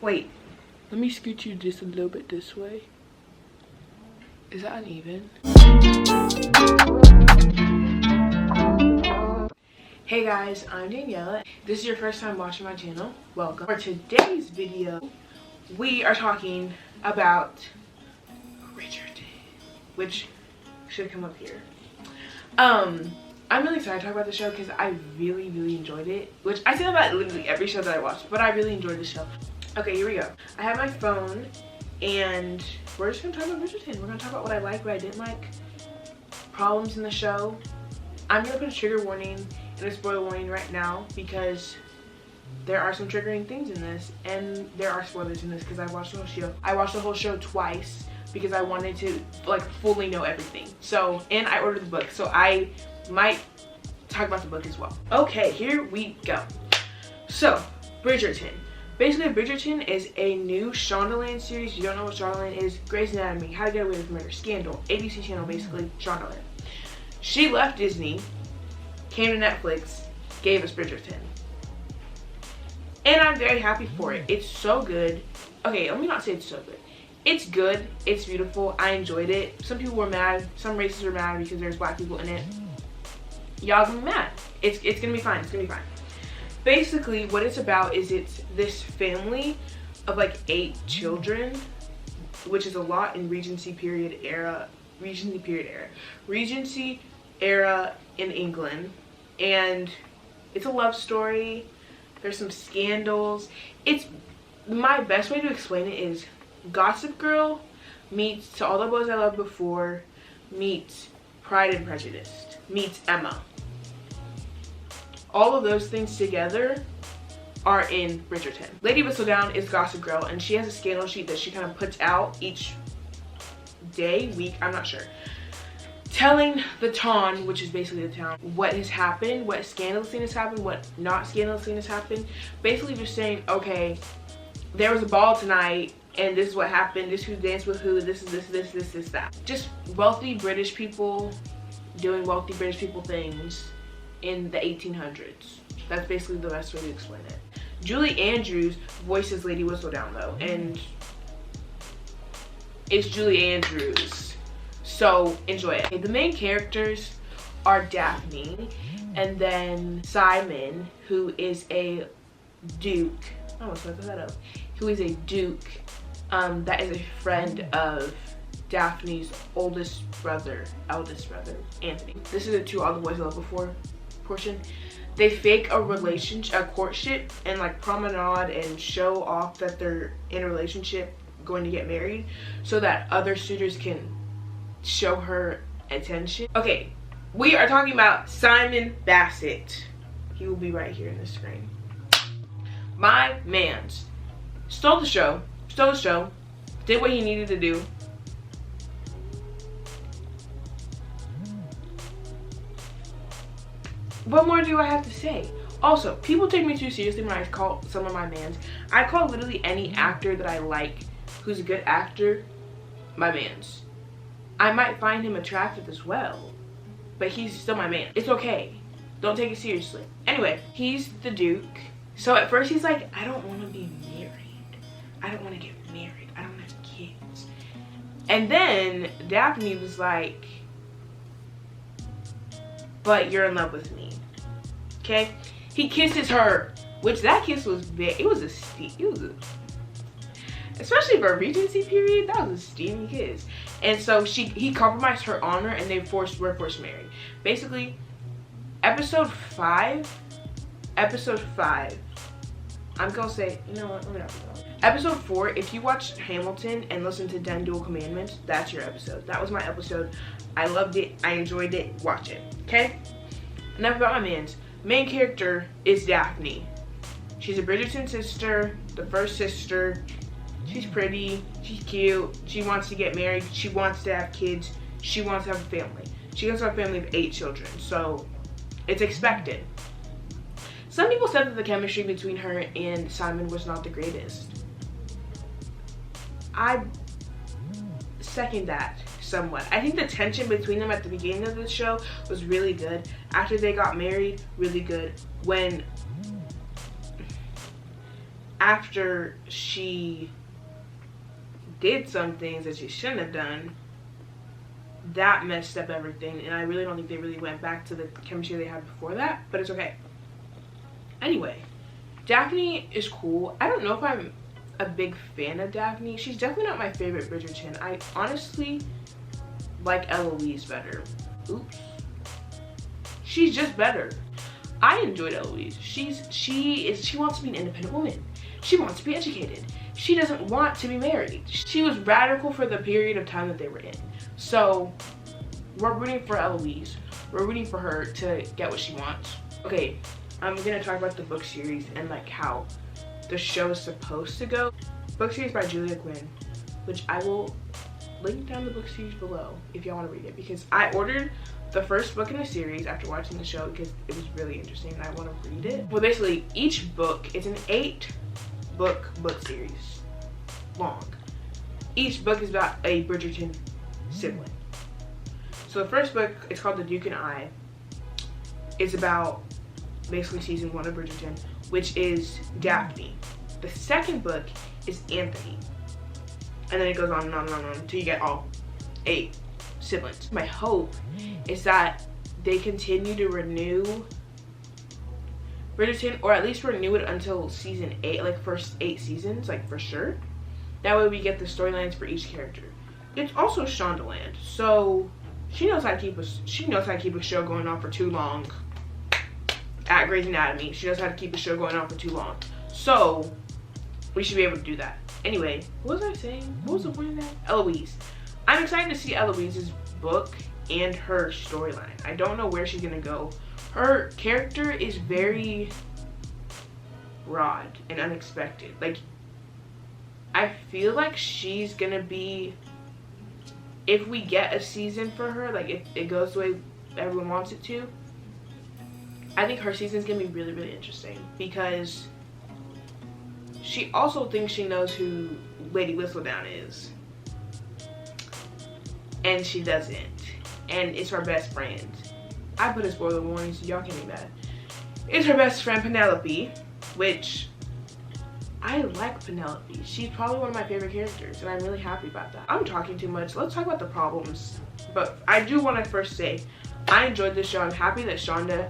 Wait, let me scoot you just a little bit this way. Is that uneven? Hey guys, I'm Daniela. If this is your first time watching my channel, welcome. For today's video, we are talking about Bridgerton, which should come up here. I'm really excited to talk about the show because I really enjoyed it, which I say about literally every show that I watch, but I really enjoyed the show. Okay, here we go. I have my phone and we're just gonna talk about Bridgerton. We're gonna talk about what I liked, what I didn't like, problems in the show. I'm gonna put a trigger warning and a spoiler warning right now because there are some triggering things in this and there are spoilers in this because I watched the whole show. I watched the whole show twice because I wanted to like fully know everything. So, and I ordered the book, so I might talk about the book as well. Okay, here we go. So, Bridgerton. Basically, Bridgerton is a new Shondaland series. You don't know what Shondaland is? Grey's Anatomy, How to Get Away with Murder, Scandal, ABC channel, basically, Shondaland. She left Disney, came to Netflix, gave us Bridgerton. And I'm very happy for it. It's so good. Okay, let me not say it's so good. It's good, it's beautiful, I enjoyed it. Some people were mad, some races were mad because there's black people in it. Y'all gonna be mad. It's gonna be fine, it's gonna be fine. Basically, what it's about is it's this family of like 8 children, which is a lot in Regency era in England. And it's a love story. There's some scandals. It's, my best way to explain it is Gossip Girl meets To All the Boys I Loved Before meets Pride and Prejudice meets Emma. All of those things together are in Bridgerton. Lady Whistledown is Gossip Girl, and she has a scandal sheet that she kind of puts out each day, week, I'm not sure, telling the town, which is basically the town, what has happened, what scandalous thing has happened, what not scandalous thing has happened. Basically just saying, okay, there was a ball tonight, and this is what happened, this who danced with who, this is this, that. Just wealthy British people doing wealthy British people things in the 1800s. That's basically the best way to explain it. Julie Andrews voices Lady Whistledown though, and it's Julie Andrews, so enjoy it. Okay, the main characters are Daphne and then Simon, who is a duke. I almost messed that up. Who is a duke that is a friend of Daphne's eldest brother, Anthony. This is a To All the Boys I Loved Before portion. They fake a relationship, a courtship, and like promenade and show off that they're in a relationship, going to get married, so that other suitors can show her attention. Okay, we are talking about Simon Bassett. He will be right here in the screen. My mans stole the show, did what he needed to do. What more do I have to say? Also, people take me too seriously when I call some of my mans. I call literally any actor that I like who's a good actor my mans. I might find him attractive as well, but he's still my man. It's okay. Don't take it seriously. Anyway, he's the Duke. So at first he's like, I don't want to be married. I don't want to get married. I don't want to have kids. And then Daphne was like, but you're in love with me. Okay? He kisses her, which that kiss was big. Especially for a Regency period, that was a steamy kiss. And so he compromised her honor and they were forced married. Basically, episode 5, I'm gonna say, you know what, let me not go. Episode 4, if you watch Hamilton and listen to 10 Dual Commandments, that's your episode. That was my episode. I loved it, I enjoyed it, watch it, okay? Enough about my mans. Main character is Daphne. She's a Bridgerton sister, the first sister. She's pretty, she's cute, she wants to get married, she wants to have kids, she wants to have a family. She wants to have a family of 8 children, so it's expected. Some people said that the chemistry between her and Simon was not the greatest. I second that somewhat. I think the tension between them at the beginning of the show was really good. After they got married, really good. When after she did some things that she shouldn't have done, that messed up everything, and I really don't think they really went back to the chemistry they had before that, but it's okay. Anyway, Daphne is cool. I don't know if I'm a big fan of Daphne. She's definitely not my favorite Bridgerton. I honestly like Eloise better. Oops. She's just better. I enjoyed Eloise. She wants to be an independent woman. She wants to be educated. She doesn't want to be married. She was radical for the period of time that they were in. So we're rooting for Eloise. We're rooting for her to get what she wants. Okay, I'm gonna talk about the book series and like how the show is supposed to go. Book series by Julia Quinn, which I will link down the book series below if y'all want to read it, because I ordered the first book in the series after watching the show because it was really interesting and I want to read it. Well, basically each book is an 8-book series long. Each book is about a Bridgerton sibling. So the first book is called The Duke and I. It's about basically season 1 of Bridgerton, which is Daphne. The second book is Anthony, and then it goes on and on and on until you get all 8 siblings. My hope is that they continue to renew Bridgerton, or at least renew it until season 8, like first 8 seasons, like for sure. That way we get the storylines for each character. It's also Shondaland, so she knows how to keep a show going on for too long. At Grey's Anatomy, she knows how to keep a show going on for too long. So we should be able to do that. Anyway, what was I saying? What was the point of that? Eloise. I'm excited to see Eloise's book and her storyline. I don't know where she's gonna go. Her character is very broad and unexpected. Like, I feel like she's gonna be, if we get a season for her, like if it goes the way everyone wants it to, I think her season's gonna be really, really interesting, because she also thinks she knows who Lady Whistledown is, and she doesn't, and it's her best friend. I put a spoiler warning so y'all can't be mad. It's her best friend Penelope, which I like Penelope. She's probably one of my favorite characters, and I'm really happy about that. I'm talking too much. Let's talk about the problems. But I do want to first say, I enjoyed this show. I'm happy that Shonda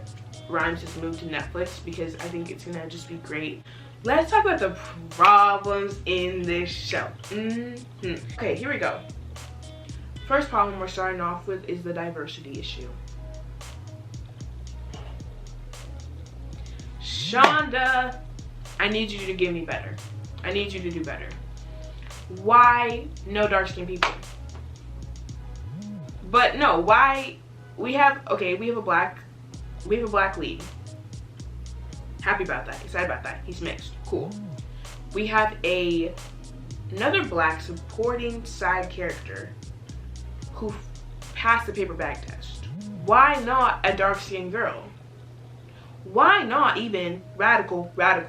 Rhimes has moved to Netflix because I think it's gonna just be great. Let's talk about the problems in this show. Okay, here we go. First problem we're starting off with is the diversity issue. Shonda, I need you to give me better. I need you to do better. Why no dark-skinned people? But no, why we have a black lead. Happy about that, excited about that. He's mixed, cool. We have another black supporting side character who passed the paper bag test. Why not a dark-skinned girl? Why not even radical? Why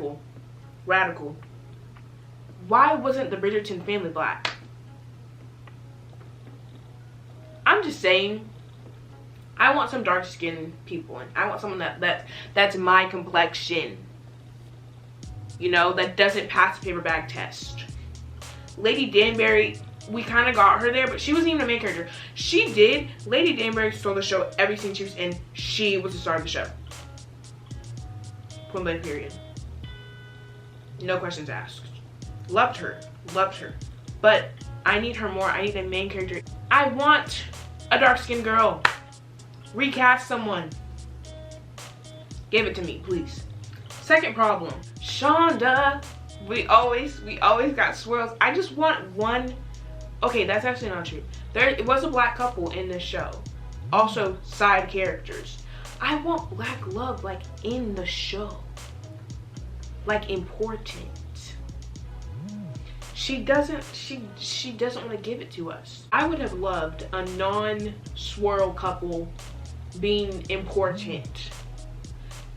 wasn't the Bridgerton family black? I'm just saying, I want some dark-skinned people, and I want someone that's my complexion, you know, that doesn't pass the paper bag test. Lady Danbury, we kind of got her there, but she wasn't even a main character. Lady Danbury stole the show every scene she was in. She was the star of the show. Point blank period. No questions asked. Loved her. But I need her more. I need a main character. I want a dark-skinned girl. Recast someone. Give it to me, please. Second problem, Shonda. We always got swirls. I just want one. Okay, that's actually not true. It was a black couple in this show. Also, side characters. I want black love, like, in the show. Like, important. She doesn't want to give it to us. I would have loved a non-swirl couple being important.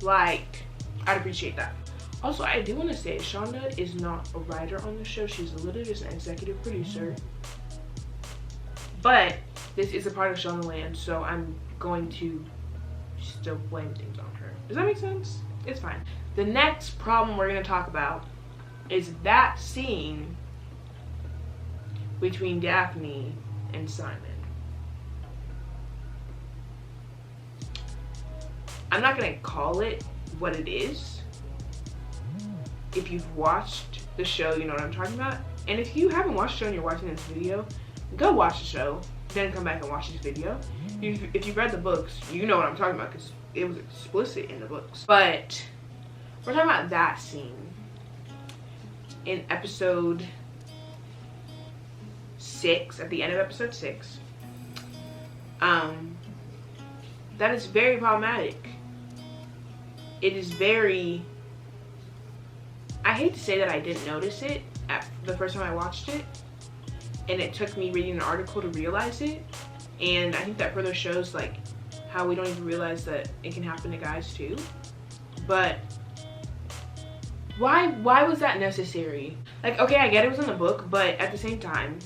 Like, I'd appreciate that. Also, I do want to say, Shonda is not a writer on the show. She's literally just an executive producer. But this is a part of Shondaland, so I'm going to still blame things on her. Does that make sense? It's fine. The next problem we're going to talk about is that scene between Daphne and Simon. I'm not gonna call it what it is. If you've watched the show, you know what I'm talking about. And if you haven't watched the show and you're watching this video, go watch the show, then come back and watch this video. If you've read the books, you know what I'm talking about because it was explicit in the books. But we're talking about that scene in episode 6, at the end of episode 6. That is very problematic. It is very, I hate to say that I didn't notice it at the first time I watched it, and it took me reading an article to realize it. And I think that further shows like how we don't even realize that it can happen to guys too. But why was that necessary? Like, okay, I get it was in the book, but at the same time,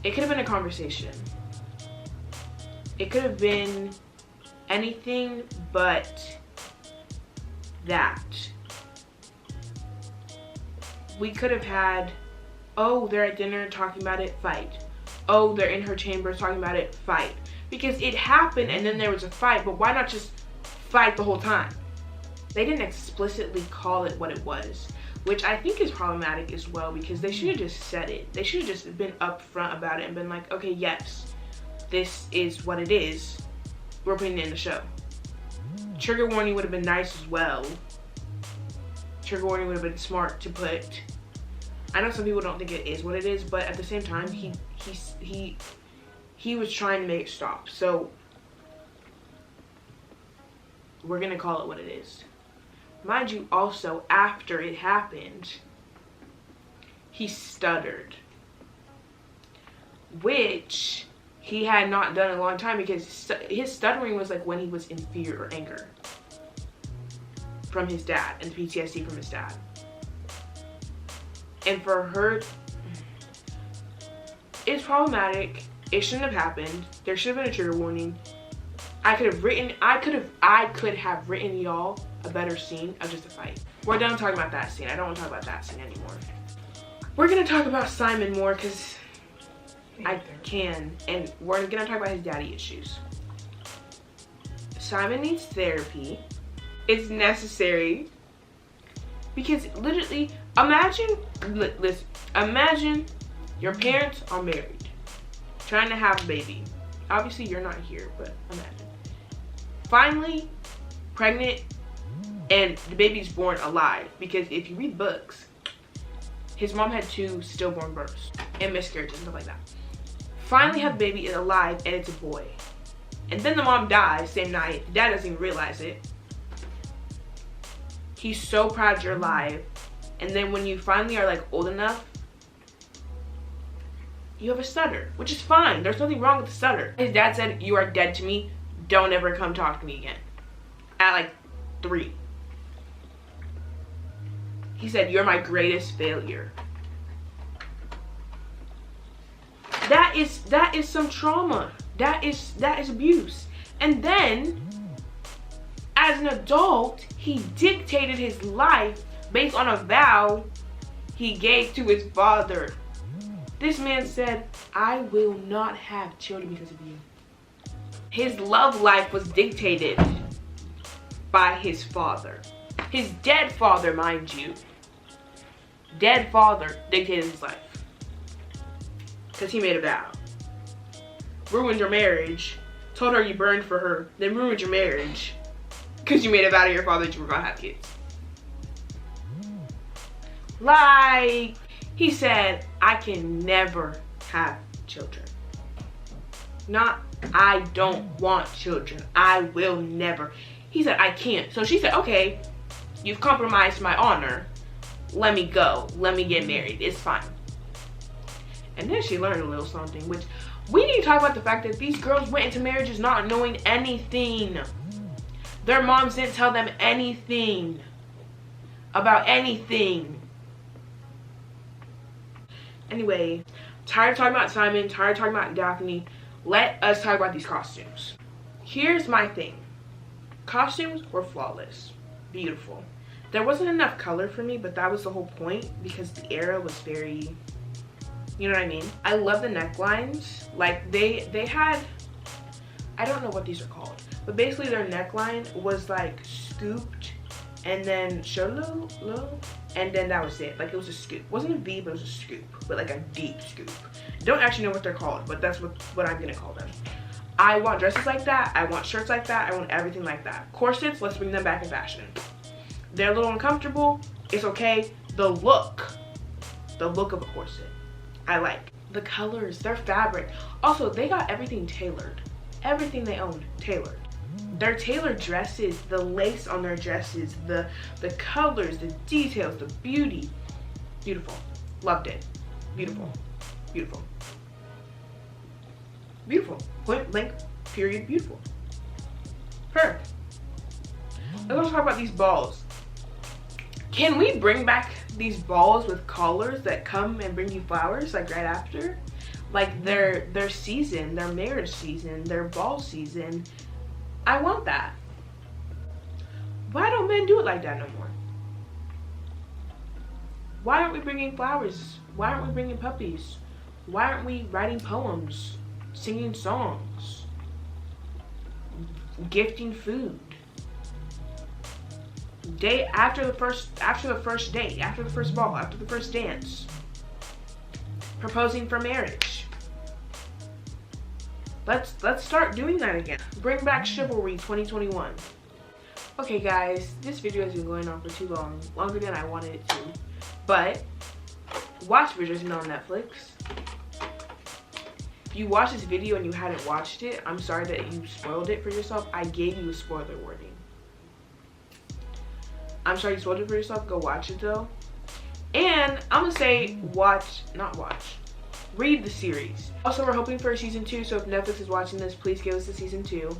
it could have been a conversation. It could have been anything but that. We could have had, oh, they're at dinner talking about it, fight. Oh, they're in her chambers talking about it, fight. Because it happened and then there was a fight, but why not just fight the whole time? They didn't explicitly call it what it was, which I think is problematic as well, because they should have just said it. They should have just been upfront about it and been like, okay, yes, this is what it is. We're putting it in the show. Trigger warning would have been nice as well. Trigger warning would have been smart to put. I know some people don't think it is what it is, but at the same time, he was trying to make it stop. So we're gonna call it what it is. Mind you, also after it happened, he stuttered, which he had not done in a long time, because his stuttering was like when he was in fear or anger from his dad and PTSD from his dad. And for her, it's problematic. It shouldn't have happened. There should have been a trigger warning. I could have written y'all a better scene of just a fight. We're done talking about that scene. I don't want to talk about that scene anymore. We're gonna talk about Simon more because I can, and we're gonna talk about his daddy issues. Simon needs therapy. It's necessary because literally, imagine your parents are married, trying to have a baby. Obviously you're not here, but imagine. Finally pregnant and the baby's born alive, because if you read books, his mom had 2 stillborn births and miscarriages and stuff like that. Finally have the baby, is alive, and it's a boy. And then the mom dies same night. The dad doesn't even realize it. He's so proud you're alive. And then when you finally are like old enough, you have a stutter, which is fine. There's nothing wrong with the stutter. His dad said, "You are dead to me. Don't ever come talk to me again." At like 3. He said, "You're my greatest failure." That is some trauma. That is abuse. And then, as an adult, he dictated his life based on a vow he gave to his father. This man said, "I will not have children because of you." His love life was dictated by his father. His dead father, mind you. Dead father dictated his life. Because he made a vow. Ruined your marriage. Told her you burned for her. Then ruined your marriage. Because you made a vow to your father that you were going to have kids. Like, he said, "I can never have children." Not, "I don't want children. I will never." He said, "I can't." So she said, "Okay, you've compromised my honor. Let me go. Let me get married. It's fine." And then she learned a little something, which we need to talk about the fact that these girls went into marriages not knowing anything. Their moms didn't tell them anything about anything. Anyway, tired of talking about Simon, tired of talking about Daphne. Let us talk about these costumes. Here's my thing. Costumes were flawless. Beautiful. There wasn't enough color for me, but that was the whole point because the era was very, you know what I mean? I love the necklines. Like they had, I don't know what these are called, but basically their neckline was like scooped and then showed a little, and then that was it. Like it was a scoop. It wasn't a V, but it was a scoop, but like a deep scoop. Don't actually know what they're called, but that's what I'm gonna call them. I want dresses like that. I want shirts like that. I want everything like that. Corsets, let's bring them back in fashion. They're a little uncomfortable. It's okay. The look of a corset, I like. The colors, their fabric. Also, they got everything tailored. Everything they own, tailored. Their tailored dresses, the lace on their dresses, the colors, the details, the beauty. Beautiful. Loved it. Beautiful. Beautiful. Beautiful. Point blank, period, beautiful. Her. Let's also talk about these balls. Can we bring back these balls with collars that come and bring you flowers like right after? Like their season, their marriage season, their ball season. I want that. Why don't men do it like that no more? Why aren't we bringing flowers? Why aren't we bringing puppies? Why aren't we writing poems, singing songs, gifting food? Day after the first date, after the first ball, after the first dance, proposing for marriage. Let's start doing that again. Bring back chivalry 2021. Okay guys, this video has been going on for too long, longer than I wanted it to. But watch Bridgerton on Netflix. If you watch this video and you hadn't watched it, I'm sorry that you spoiled it for yourself. I gave you a spoiler warning. I'm sorry you spoiled it for yourself. Go watch it though. And I'm gonna say read the series. Also, we're hoping for a season 2, so if Netflix is watching this, please give us a season 2.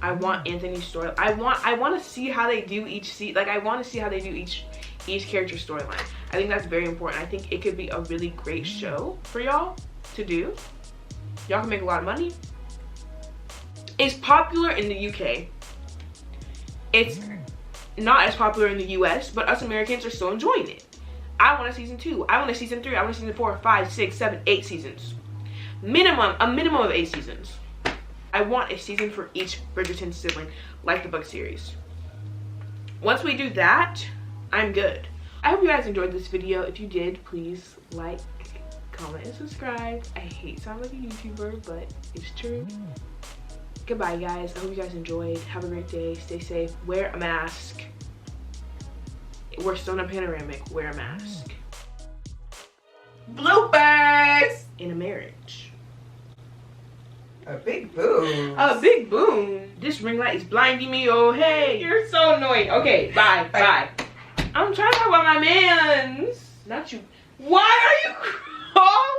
I want Anthony's story. I want to see how they do each I want to see how they do each character's storyline. I think that's very important. I think it could be a really great show for y'all to do. Y'all can make a lot of money. It's popular in the UK. It's not as popular in the US, but us Americans are still enjoying it. I want a season 2. I want a season 3. I want a season 4, 5, 6, 7, 8 seasons. A minimum of 8 seasons. I want a season for each Bridgerton sibling, like the book series. Once we do that, I'm good. I hope you guys enjoyed this video. If you did, please like, comment, and subscribe. I hate sounding like a YouTuber, but it's true. Goodbye, guys. I hope you guys enjoyed. Have a great day. Stay safe. Wear a mask. We're still in a panoramic. Wear a mask. Bloopers! In a marriage. A big boom. A big boom. This ring light is blinding me. Oh, hey. You're so annoying. Okay, bye. Bye. I'm trying to talk about my mans. Not you. Why are you crawling?